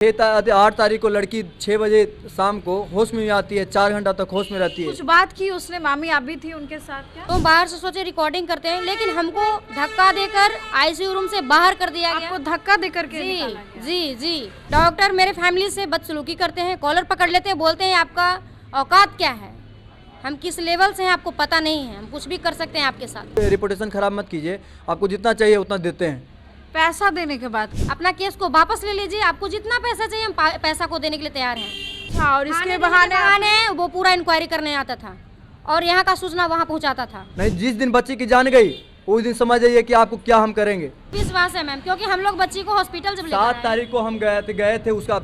8 तारीख को लड़की 6 बजे शाम को होश में आती है, 4 घंटा तक होश में रहती है। कुछ बात की उसने, मामी आप भी थी उनके साथ क्या? तो बाहर से सोचे रिकॉर्डिंग करते हैं, लेकिन हमको धक्का देकर आईसीयू रूम से बाहर कर दिया गया। आपको धक्का देकर के जी निकाला गया? जी जी। डॉक्टर मेरे फैमिली से बदसलूकी करते हैं, कॉलर पकड़ लेते हैं, बोलते हैं आपका औकात क्या है, हम किस लेवल से हैं आपको पता नहीं है, हम कुछ भी कर सकते हैं आपके साथ। रिपोर्टेशन खराब मत कीजिए, आपको जितना चाहिए उतना देते हैं। पैसा देने के बाद? अपना केस को वापस ले लीजिए, आपको जितना पैसा चाहिए हम पैसा को देने के लिए तैयार हैं। अच्छा, और इसके बहाने बहाने वो पूरा इंक्वायरी करने आता था और यहाँ का सूचना वहाँ पहुँचाता था। नहीं, जिस दिन बच्ची की जान गई उस दिन समझ जाइए कि आपको क्या हम करेंगे। विश्वास है मैम, क्योंकि हम लोग बच्ची को हॉस्पिटल जब 7 तारीख को हम गए थे उसका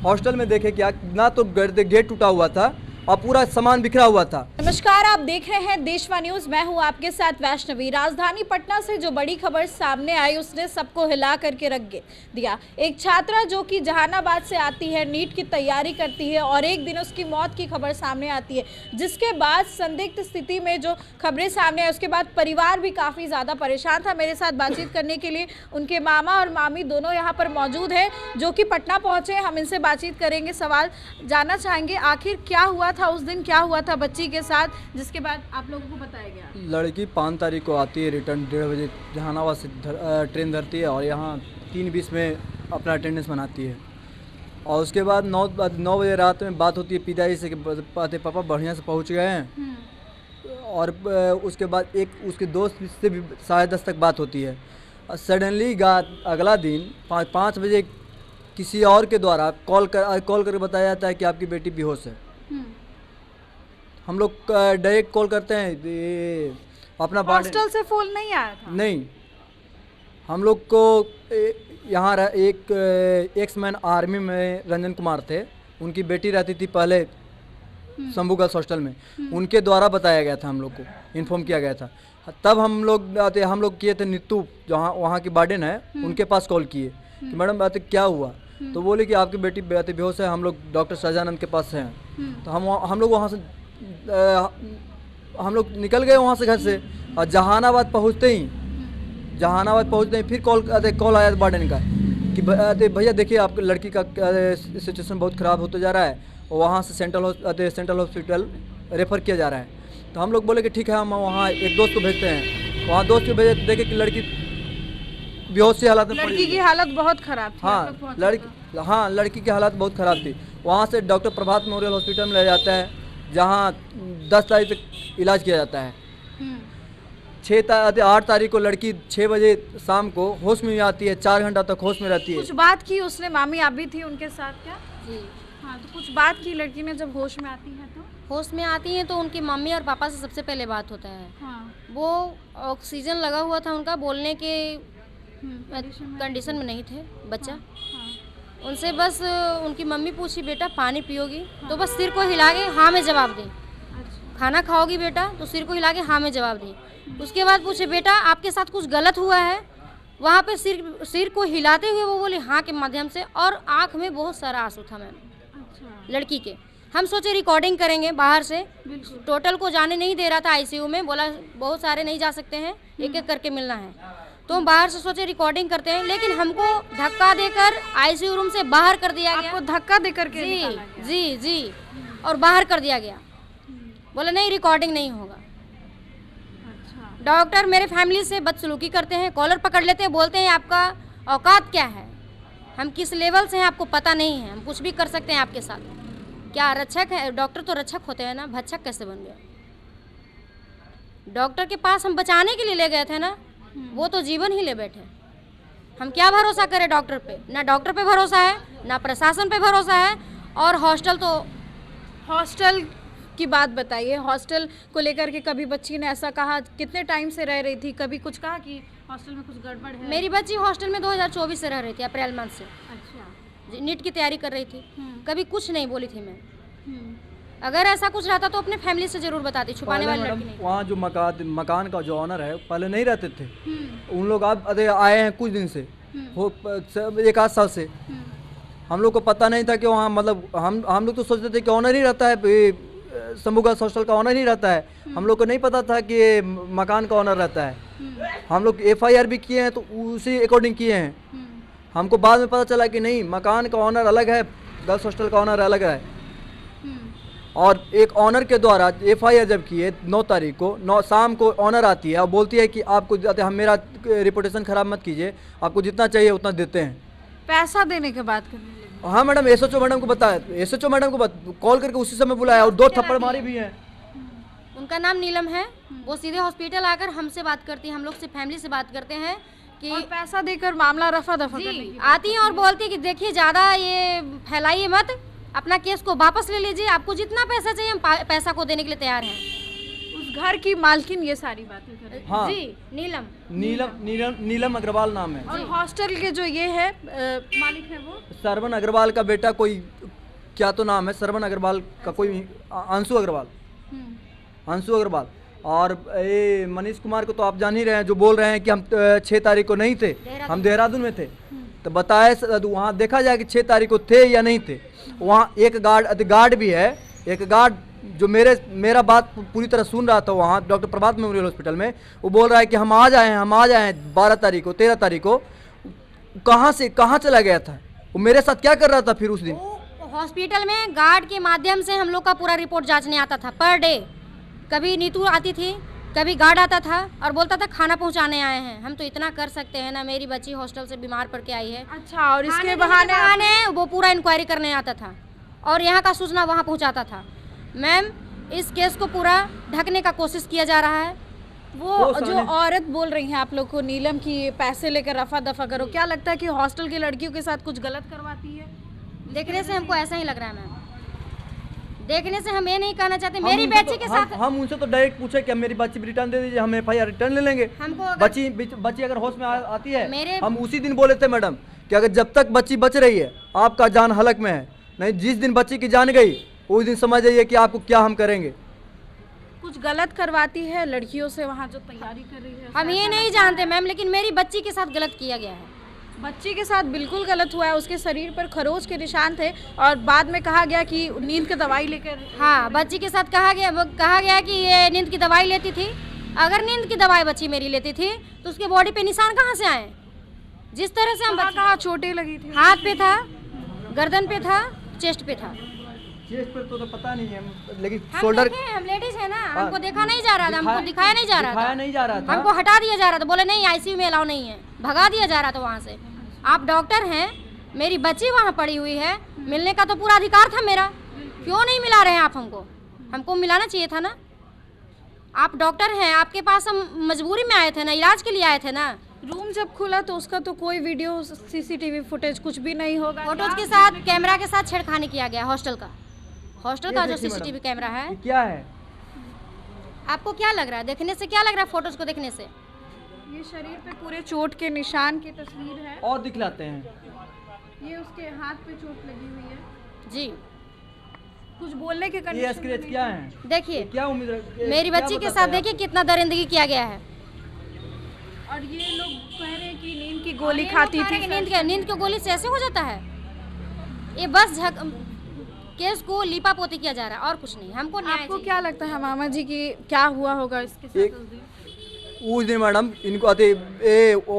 हॉस्टल में देखे क्या ना, तो गेट टूटा हुआ था और पूरा सामान बिखरा हुआ था। नमस्कार, आप देख रहे हैं देशवा न्यूज, मैं हूं आपके साथ वैष्णवी। राजधानी पटना से जो बड़ी खबर सामने आई उसने सबको हिला करके रख दिया। एक छात्रा जो कि जहानाबाद से आती है, नीट की तैयारी करती है और एक दिन उसकी मौत की खबर सामने आती है, जिसके बाद संदिग्ध स्थिति में जो खबरें सामने आई उसके बाद परिवार भी काफ़ी ज़्यादा परेशान था। मेरे साथ बातचीत करने के लिए उनके मामा और मामी दोनों यहाँ पर मौजूद हैं, जो कि पटना पहुँचे। हम इनसे बातचीत करेंगे, सवाल जानना चाहेंगे आखिर क्या हुआ था उस दिन, क्या हुआ था बच्ची के साथ, जिसके बाद आप लोगों को बताया गया। लड़की 5 तारीख को आती है, रिटर्न 1:30 बजे जहानाबाद से ट्रेन धरती है और यहाँ 3:20 में अपना अटेंडेंस बनाती है। और उसके बाद 9 बजे रात में बात होती है पिताजी से कि पापा बढ़िया से पहुँच गए हैं। और उसके बाद एक उसके दोस्त से भी 10:30 तक बात होती है। और सडनली अगला दिन 5 बजे किसी और के द्वारा कॉल करके बताया जाता है कि आपकी बेटी बेहोश है। हम लोग डायरेक्ट कॉल करते हैं, अपना हॉस्टल से फोन नहीं आया था? नहीं, हम लोग को यहाँ एक एक्समैन आर्मी में रंजन कुमार थे, उनकी बेटी रहती थी पहले शंभू गर्ल्स हॉस्टल में, उनके द्वारा बताया गया था, हम लोग को इन्फॉर्म किया गया था। तब हम लोग किए थे नीतू, जहाँ वहाँ की वार्डन है, उनके पास कॉल किए कि मैडम बात क्या हुआ, तो बोले कि आपकी बेटी बेहोश है, हम लोग डॉक्टर सहजानंद के पास हैं। तो हम लोग वहाँ से हम लोग निकल गए वहाँ से घर से, और जहानाबाद पहुँचते ही फिर कॉल आया वार्डन का कि भैया देखिए आपकी लड़की का सिचुएशन बहुत ख़राब होता जा रहा है, और वहाँ से सेंट्रल हॉस्पिटल रेफ़र किया जा रहा है। तो हम लोग बोले कि ठीक है, हम वहाँ एक दोस्त को भेजते हैं। वहाँ दोस्त को भेजे, देखे कि लड़की बेहोश की हालत में, लड़की की हालत बहुत ख़राब थी। लड़की की हालत बहुत ख़राब थी। वहाँ से डॉक्टर प्रभात मेमोरियल हॉस्पिटल में ले जाता है, जहाँ 10 तारीख तक इलाज किया जाता है। 8 तारीख को लड़की 6 बजे शाम को होश में आती है, 4 घंटा तक होश में रहती है। कुछ बात की उसने, मामी आप भी थी उनके साथ क्या? जी हाँ, तो कुछ बात की लड़की ने जब होश में आती है तो? होश में आती हैं तो उनकी मम्मी और पापा से सबसे पहले बात होता है। हाँ। वो ऑक्सीजन लगा हुआ था उनका, बोलने के कंडीशन में नहीं थे बच्चा। हाँ। उनसे बस उनकी मम्मी पूछी बेटा पानी पियोगी, तो बस सिर को हिला के हाँ में जवाब दी। अच्छा। खाना खाओगी बेटा, तो सिर को हिला के हाँ में जवाब दी। उसके बाद पूछे बेटा आपके साथ कुछ गलत हुआ है, वहाँ पे सिर को हिलाते हुए वो बोली हाँ के माध्यम से, और आँख में बहुत सारा आंसू था मैम अच्छा। लड़की के। हम सोचे रिकॉर्डिंग करेंगे बाहर से, बिल्कुल। टोटल को जाने नहीं दे रहा था आईसीयू में, बोला बहुत सारे नहीं जा सकते हैं, एक एक करके मिलना है। तो हम बाहर से सोचे रिकॉर्डिंग करते हैं, लेकिन हमको धक्का देकर आईसीयू रूम से बाहर कर दिया गया। आपको धक्का देकर के जी निकाला गया? जी जी, और बाहर कर दिया गया। बोले नहीं रिकॉर्डिंग नहीं होगा। अच्छा। डॉक्टर मेरे फैमिली से बदसलूकी करते हैं, कॉलर पकड़ लेते हैं, बोलते हैं आपका औकात क्या है, हम किस लेवल से हैं आपको पता नहीं है, हम कुछ भी कर सकते हैं आपके साथ। क्या रक्षक है? डॉक्टर तो रक्षक होते हैं ना, भक्षक कैसे बन गया? डॉक्टर के पास हम बचाने के लिए ले गए थे ना, वो तो जीवन ही ले बैठे। हम क्या भरोसा करें डॉक्टर पे? ना डॉक्टर पे भरोसा है, ना प्रशासन पे भरोसा है, और हॉस्टल की बात बताइए। हॉस्टल को लेकर के कभी बच्ची ने ऐसा कहा, कितने टाइम से रह रही थी, कभी कुछ कहा कि हॉस्टल में कुछ गड़बड़ है? मेरी बच्ची हॉस्टल में 2024 से रह रही थी, अप्रैल मंथ से। अच्छा। नीट की तैयारी कर रही थी, कभी कुछ नहीं बोली थी मैं। अगर ऐसा कुछ रहता तो अपने फैमिली से जरूर बताती, छुपाने वाली लड़की नहीं। वहाँ जो मकान का जो ऑनर है पहले नहीं रहते थे, उन लोग आए हैं कुछ दिन से, हो 1 आध साल से। हम लोग को पता नहीं था कि वहाँ मतलब हम लोग तो सोचते थे कि ऑनर ही रहता है, शंभू गर्ल्स हॉस्टल का ऑनर ही रहता है। हम लोग को नहीं पता था कि मकान का ऑनर रहता है। हम लोग FIR भी किए हैं तो उसी अकॉर्डिंग किए हैं। हमको बाद में पता चला कि नहीं, मकान का ऑनर अलग है, गर्ल्स हॉस्टल का ऑनर अलग है। और एक ऑनर के द्वारा FIR जब किए 9 तारीख को, 9 शाम को ऑनर आती है और बोलती है कि आपको हम मेरा रिपोर्टेशन ख़राब मत कीजिए, आपको जितना चाहिए उतना देते हैं। पैसा देने के बाद करने लगे। हाँ मैडम, SHO मैडम को बताया, SHO मैडम को कॉल करके उसी समय बुलाया और 2 थप्पड़ मारे भी हैं। उनका नाम नीलम है, वो सीधे हॉस्पिटल आकर हमसे बात करती है, हम लोग से फैमिली से बात करते हैं कि और पैसा देकर मामला रफा दफा करने जी की आती हैं और बोलती है कि देखिए ज़्यादा ये फैलाइए मत, अपना केस को वापस ले लीजिए, आपको जितना पैसा चाहिए हम पैसा को देने के लिए तैयार हैं। उस घर की मालकिन ये सारी बातें कर रही है। हाँ जी नीलम अग्रवाल नाम है। और हॉस्टल के जो ये है मालिक है वो सरवन अग्रवाल का बेटा कोई क्या तो नाम है, सरवन अग्रवाल का कोई अंशु अग्रवाल, अंशु अग्रवाल। और ये मनीष कुमार को तो आप जान ही रहे हैं, जो बोल रहे हैं कि हम 6 तारीख को नहीं थे, हम देहरादून में थे। तो बताए वहाँ देखा जाए कि 6 तारीख को थे या नहीं थे। वहाँ एक गार्ड भी है, एक गार्ड जो मेरा बात पूरी तरह सुन रहा था वहाँ डॉक्टर प्रभात मेमोरियल हॉस्पिटल में, वो बोल रहा है कि हम आ जाए हैं 12 तारीख को, 13 तारीख को। कहाँ चला गया था वो, मेरे साथ क्या कर रहा था फिर उस दिन? हॉस्पिटल में गार्ड के माध्यम से हम लोग का पूरा रिपोर्ट जांचने आता था पर डे। कभी नीतू आती थी, कभी गार्ड आता था और बोलता था खाना पहुंचाने आए हैं। हम तो इतना कर सकते हैं ना, मेरी बच्ची हॉस्टल से बीमार पड़ के आई है। अच्छा, और इसके बहाने वो पूरा इंक्वायरी करने आता था और यहाँ का सूचना वहाँ पहुँचाता था। मैम, इस केस को पूरा ढकने का कोशिश किया जा रहा है। वो जो औरत बोल रही है आप लोग को नीलम की पैसे लेकर रफा दफा करो, क्या लगता है कि हॉस्टल की लड़कियों के साथ कुछ गलत करवाती है? देखने से हमको ऐसा ही लग रहा है मैम। देखने से हम ये नहीं कहना चाहते मेरी बच्ची के साथ। हम उनसे तो डायरेक्ट पूछे कि मेरी बच्ची रिटर्न दे दीजिए, हम FIR रिटर्न ले लेंगे। हमको बच्ची अगर होश में आती है, हम उसी दिन बोले थे मैडम कि अगर जब तक बच्ची बच रही है आपका जान हलक में है, नहीं जिस दिन बच्ची की जान गई उस दिन समझ जाइए कि आपको क्या हम करेंगे। कुछ गलत करवाती है लड़कियों से वहाँ जो तैयारी कर रही है? हम ये नहीं जानते मैम, लेकिन मेरी बच्ची के साथ गलत किया गया है। बच्ची के साथ बिल्कुल गलत हुआ है। उसके शरीर पर खरोच के निशान थे और बाद में कहा गया कि नींद की दवाई लेकर। हाँ, बच्ची के साथ कहा गया कि ये नींद की दवाई लेती थी। अगर नींद की दवाई बच्ची मेरी लेती थी तो उसके बॉडी पे निशान कहाँ से आए? जिस तरह से हम कहाँ चोटें लगी थी? हाथ पे था, गर्दन पे था, चेस्ट पे था। चेस्ट पे तो पता नहीं है, लेकिन हम शोल्डर हम लेडीज है ना, हमको देखा नहीं जा रहा था, हमको दिखाया नहीं जा रहा था, हमको हटा दिया जा रहा था। बोले नहीं ICU में अलाउ नहीं है, भगा दिया जा रहा था वहाँ से। आप डॉक्टर हैं, मेरी बच्ची वहाँ पड़ी हुई है, मिलने का तो पूरा अधिकार था मेरा, क्यों नहीं मिला रहे हैं आप हमको? हमको मिलाना चाहिए था ना। आप डॉक्टर हैं, आपके पास हम मजबूरी में आए थे ना, इलाज के लिए आए थे ना। रूम जब खुला तो उसका तो कोई वीडियो CCTV फुटेज कुछ भी नहीं होगा। फोटोज के साथ कैमरा के साथ छेड़खानी किया गया। हॉस्टल का जो CCTV कैमरा है, क्या है? आपको क्या लग रहा है? देखने से क्या लग रहा है? फोटोज को देखने से ये शरीर पे पूरे चोट के निशान की तस्वीर है और दिखलाते हैं। ये उसके हाथ पे चोट लगी हुई है जी। कुछ बोलने के ये स्क्रैच क्या है? देखिए, क्या उम्मीद है? मेरी बच्ची के साथ देखिए कितना दरिंदगी किया गया है। और ये लोग कह रहे हैं कि नींद की गोली खाती थी। नींद की गोली से ऐसे हो जाता है? ये बस केस को लीपा पोती किया जा रहा है और कुछ नहीं। हमको आपको क्या लगता है मामा जी की क्या हुआ होगा इसके साथ उस दिन? मैडम, इनको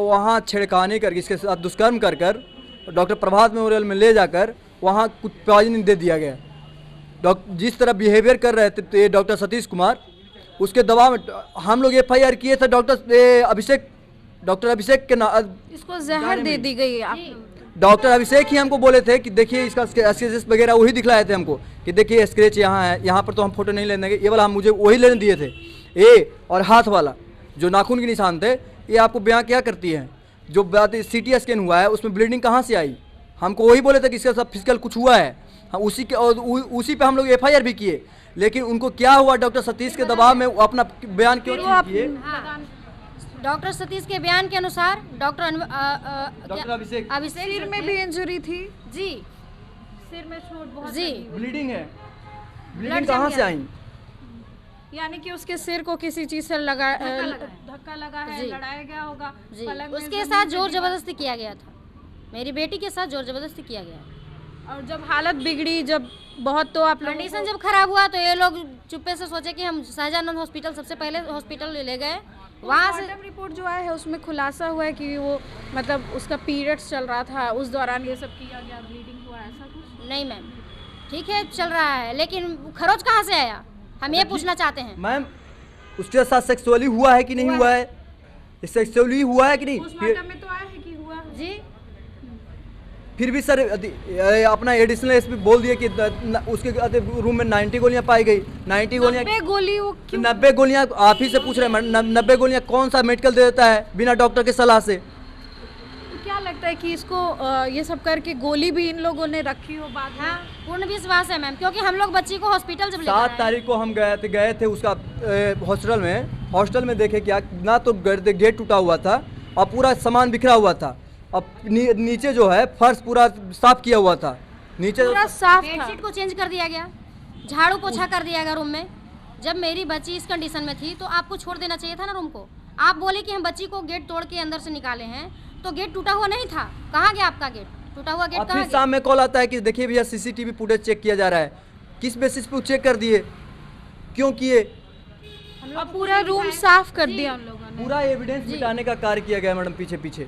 वहाँ छेड़खानी करके इसके साथ दुष्कर्म कर डॉक्टर प्रभात मेमोरियल में ले जाकर वहाँ कुछ पॉइजनिंग दे दिया गया। जिस तरह बिहेवियर कर रहे थे डॉक्टर सतीश कुमार, उसके दबाव में हम लोग FIR किए थे। डॉक्टर अभिषेक के इसको जहर दे दी गई है। डॉक्टर अभिषेक ही हमको बोले थे कि देखिए इसका स्क्रैचेस वगैरह वही दिखलाए थे हमको कि देखिए स्क्रैच यहाँ है, यहाँ पर तो हम फोटो नहीं लेने देंगे। ये वाला हम मुझे वही लेने दिए थे। और हाथ वाला जो नाखून के निशान थे, ये आपको बयां क्या करती है? जो बात CT स्कैन हुआ है उसमें ब्लीडिंग कहाँ से आई? हमको वही बोले थे कि इसका सब फिजिकल कुछ हुआ है। हाँ, उसी पे हम लोग FIR भी किए, लेकिन उनको क्या हुआ? डॉक्टर सतीश के दबाव में अपना बयान क्यों किए? डॉक्टर सतीश के बयान के अनुसार डॉक्टर अभिषेक सिर में भी इंजरी थी जी, सिर में चोट बहुत जी, ब्लीडिंग है। ब्लीडिंग कहाँ से आई? यानी कि उसके सिर को किसी चीज से धक्का लगा है, लड़ाया गया होगा। उसके साथ जोर जबरदस्ती किया गया था। मेरी बेटी के साथ जोर जबरदस्ती किया गया। और जब हालत बिगड़ी, जब बहुत तो आप कंडीशन जब खराब हुआ तो ये लोग चुप्पे से सोचे कि हम सहजानंद हॉस्पिटल सबसे पहले हॉस्पिटल ले गए वहाँ से पोस्टमार्टम रिपोर्ट जो आया है उसमें खुलासा हुआ है कि वो मतलब उसका पीरियड्स चल रहा था, उस दौरान ये सब किया गया, ब्लीडिंग हुआ, ऐसा कुछ? नहीं मैम, ठीक है चल रहा है, लेकिन खरोच कहाँ से आया, हम ये पूछना चाहते हैं। मैम उसके साथ सेक्सुअली हुआ है कि नहीं हुआ है? सेक्सुअली हुआ है कि नहीं? पोस्टमार्टम में तो आया है कि हुआ है। जी फिर भी सर अपना एडिशनल एसपी बोल दिया कि उसके रूम में 90 गोलियां पाई गई। 90 गोलियां, 90 गोली वो क्यों? 90 गोलियां आप ही से पूछ रहे हैं। 90 गोलियां कौन सा मेडिकल दे देता है बिना डॉक्टर के सलाह से? तो क्या लगता है कि इसको ये सब करके गोली भी इन लोगों ने रखी हो बाद में? हाँ, पूर्ण विश्वास है मैम, क्योंकि हम लोग बच्ची को हॉस्पिटल जब लेकर 7 आए, तारीख को हम गए थे उसका हॉस्टल में देखे क्या ना तो गेट टूटा हुआ था और पूरा सामान बिखरा हुआ था। अब नीचे जो है फर्श पूरा साफ किया हुआ था, नीचे पूरा साफ था। बेडशीट को चेंज कर दिया गया, झाड़ू पोछा कर दिया गया रूम में। जब मेरी बच्ची इस कंडीशन में थी तो आपको छोड़ देना चाहिए था ना रूम को। आप बोले कि हम बच्ची को गेट तोड़ के अंदर से निकाले हैं, तो गेट टूटा हुआ नहीं था, कहाँ गया आपका गेट? टूटा हुआ गेट और कहाँ फिर गया? शाम में कॉल आता है कि देखिए भैया सीसीटीवी फुटेज चेक किया जा रहा है। किस बेसिस पे चेक कर दिए, क्यों किए? हम और लोग को पूरा कुछ रूम दिखाया- साफ कर जी। दिया उन लोगों ने। पूरा एविडेंस मिटाने का कार्य किया गया मैडम पीछे पीछे।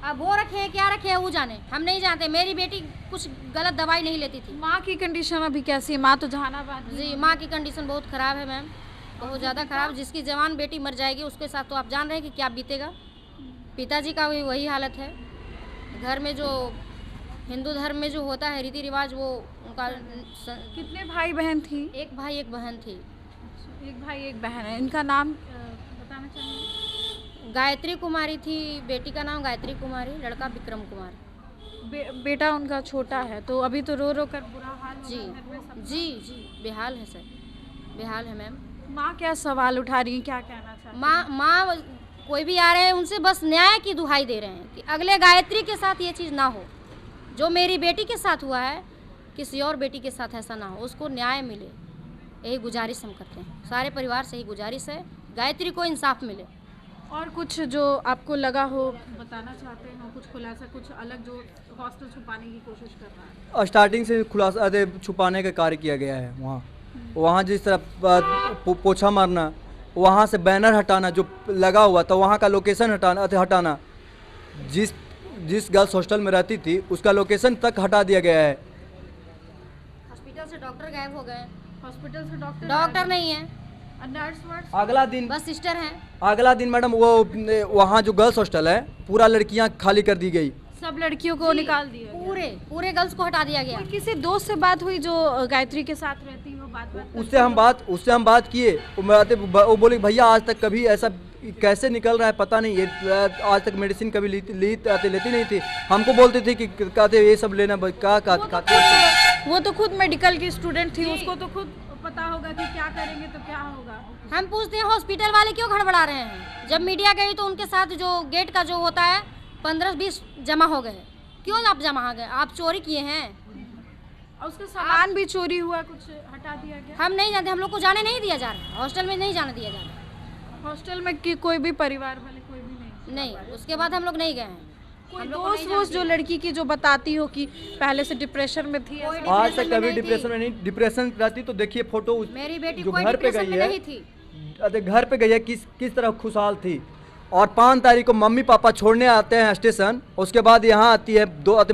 अब वो रखे हैं क्या रखे हैं वो जाने, हम नहीं जानते। मेरी बेटी कुछ गलत दवाई नहीं लेती थी। माँ की कंडीशन अभी कैसी है? माँ तो जहानाबाद में जी माँ की कंडीशन बहुत ख़राब है मैम, बहुत ज़्यादा ख़राब। जिसकी जवान बेटी मर जाएगी उसके साथ तो आप जान रहे हैं कि क्या बीतेगा। पिताजी का भी वही हालत है। घर में जो हिंदू धर्म में जो होता है रीति रिवाज, वो उनका कितने भाई बहन थी? एक भाई एक बहन थी। एक भाई एक बहन है। इनका नाम बताना चाहेंगे? गायत्री कुमारी थी, बेटी का नाम गायत्री कुमारी, लड़का विक्रम कुमार। बेटा उनका छोटा है, तो अभी तो रो रो कर बुरा हाल जी होगा घर में सब। जी जी बेहाल है सर, बेहाल है मैम। माँ क्या सवाल उठा रही है, क्या कहना चाहती हैं? माँ कोई भी आ रहे हैं उनसे बस न्याय की दुहाई दे रहे हैं कि अगले गायत्री के साथ ये चीज़ ना हो। जो मेरी बेटी के साथ हुआ है किसी और बेटी के साथ ऐसा ना हो, उसको न्याय मिले, यही गुजारिश हम करते हैं। सारे परिवार से यही गुजारिश है, गायत्री को इंसाफ मिले। और कुछ जो आपको लगा हो बताना चाहते हो, कुछ खुलासा, कुछ अलग जो हॉस्टल छुपाने की कोशिश कर रहा है? स्टार्टिंग से खुलासा छुपाने का कार्य किया गया है। वहाँ जिस तरह पोछा मारना, वहाँ से बैनर हटाना जो लगा हुआ था, वहाँ का लोकेशन हटाना, जिस गर्ल्स हॉस्टल में रहती थी उसका लोकेशन तक हटा दिया गया है। हॉस्पिटल से डॉक्टर गायब हो गए, हॉस्पिटल से डॉक्टर नहीं है, नर्स वर्स अगला दिन बस सिस्टर हैं। अगला दिन मैडम वो वहाँ जो गर्ल्स हॉस्टल है पूरा लड़कियाँ खाली कर दी गई। सब लड़कियों को निकाल दिया। पूरे गर्ल्स को हटा दिया गया। कोई किसी दोस्त से बात हुई जो गायत्री के साथ रहती हो? बात उससे हम बात किए, वो बोले भैया आज तक कभी ऐसा कैसे निकल रहा है पता नहीं, ये आज तक मेडिसिन कभी लेती नहीं थी। हमको बोलते थे कि कहते ये सब लेना क्या खाते। वो तो खुद मेडिकल की स्टूडेंट थी, उसको तो खुद पता होगा कि क्या करेंगे तो क्या होगा। हम पूछते हैं हॉस्पिटल वाले क्यों गड़बड़ा रहे हैं? जब मीडिया गई तो उनके साथ जो गेट का जो होता है 15-20 जमा हो गए। क्यों आप जमा हो गए? आप चोरी किए हैं। और उसका सामान भी चोरी हुआ, कुछ हटा दिया गया। हम नहीं जानते, हम लोग को जाने नहीं दिया जा रहा, हॉस्टल में नहीं जाने दिया जा रहा। हॉस्टल में कि कोई भी परिवार वाले कोई भी नहीं? नहीं, उसके बाद हम लोग नहीं गए हैं। कोई हम लोग को दोस्त नहीं वोस्त जो लड़की की जो बताती हो कि पहले से डिप्रेशन में थी? कोई ऐसा? आज डिप्रेशन तक में कभी नहीं थी। डिप्रेशन में नहीं, डिप्रेशन रहती तो देखिए फोटो मेरी बेटी जो कोई घर पे डिप्रेशन गई में है, नहीं थी। घर पे गई है किस तरह खुशहाल थी। और 5 तारीख को मम्मी पापा छोड़ने आते हैं स्टेशन, उसके बाद यहाँ आती है,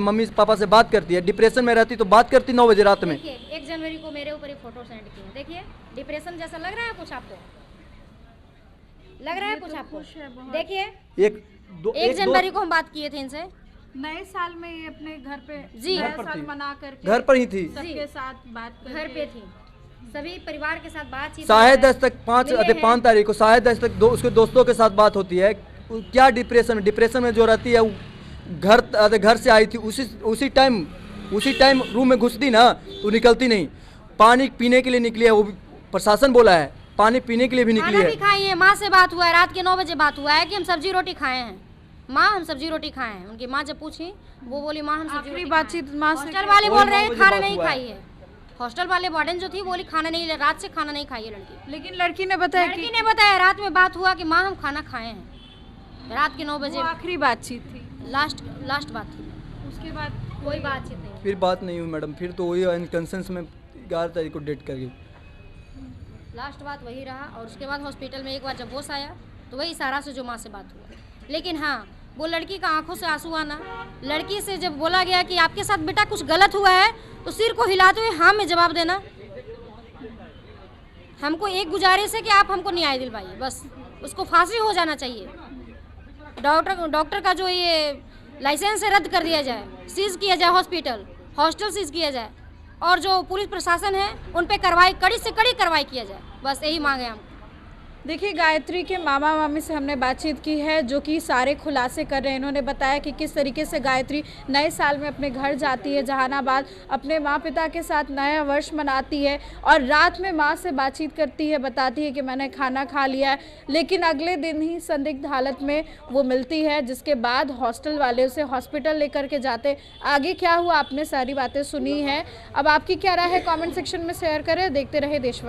मम्मी पापा से बात करती है। डिप्रेशन में रहती तो बात करती 9 बजे रात में। देखिए 1 जनवरी को मेरे ऊपर एक फोटो सेंड की है, देखिए डिप्रेशन जैसा लग रहा है कुछ आपको? लग रहा है कुछ आपको? देखिए 1 जनवरी को हम बात किए थे इनसे। नए साल में ये अपने घर पे जी। नया घर पर साल थी। मना करके घर पर ही थी। सबके साथ बात करके घर पे थी, सभी परिवार के साथ बातचीत। 10:30 तक 5 मिले हैं। तारीख को 10:30 तक उसके दोस्तों के साथ बात होती है। क्या डिप्रेशन में जो रहती है घर से आई थी, उसी टाइम रूम में घुसती ना तो निकलती नहीं। पानी पीने के लिए निकली है, वो भी प्रशासन बोला है पानी पीने के लिए भी निकली खाना है। भी खाई है, माँ से बात हुआ है, रात के 9 बजे बात हुआ है कि हम सब्जी रोटी खाए हैं। माँ हम सब्जी रोटी खाए हैं। उनकी माँ जब पूछी वो बोली माँ हम सब्जी आखिरी रोटी बातचीत माँ से हॉस्टल वाले वही बोल रहे 9 हैं बजे खाना बात नहीं हुआ है। खाई है। हॉस्टल वाले वार्डन जो थी बोली खाना नहीं, रात से खाना नहीं खाई है लड़की। लेकिन लड़की ने बताया लड़की कि ने बताया रात में बात हुआ कि माँ हम खाना खाए हैं। रात के 9 बजे वो आखिरी बातचीत थी। लास्ट बात थी। उसके बाद कोई बातचीत नहीं। फिर बात नहीं हुई मैडम, फिर तो वही अनकंसेंस में 11 तारीख को डेट कर गई। लास्ट बात वही रहा। और उसके बाद हॉस्पिटल में एक बार जब होश आया तो वही इशारा से जो माँ से बात हुआ। लेकिन हाँ, वो लड़की का आंखों से आंसू आना, लड़की से जब बोला गया कि आपके साथ बेटा कुछ गलत हुआ है, तो सिर को हिलाते हुए हाँ में जवाब देना। हमको एक गुजारिश है कि आप हमको न्याय दिलवाइए, बस उसको फांसी हो जाना चाहिए। डॉक्टर का जो ये लाइसेंस है रद्द कर दिया जाए, सीज किया जाए हॉस्टल सीज किया जाए, और जो पुलिस प्रशासन है उन पे कार्रवाई, कड़ी से कड़ी कार्रवाई किया जाए। बस यही मांगे हम। देखिए, गायत्री के मामा मामी से हमने बातचीत की है, जो कि सारे खुलासे कर रहे हैं। इन्होंने बताया कि किस तरीके से गायत्री नए साल में अपने घर जाती है जहानाबाद, अपने माँ पिता के साथ नया वर्ष मनाती है और रात में माँ से बातचीत करती है, बताती है कि मैंने खाना खा लिया है, लेकिन अगले दिन ही संदिग्ध हालत में वो मिलती है, जिसके बाद हॉस्टल वाले उसे हॉस्पिटल लेकर के जाते। आगे क्या हुआ आपने सारी बातें सुनी हैं, अब आपकी क्या राय है कॉमेंट सेक्शन में शेयर करें। देखते रहे देशवाणी।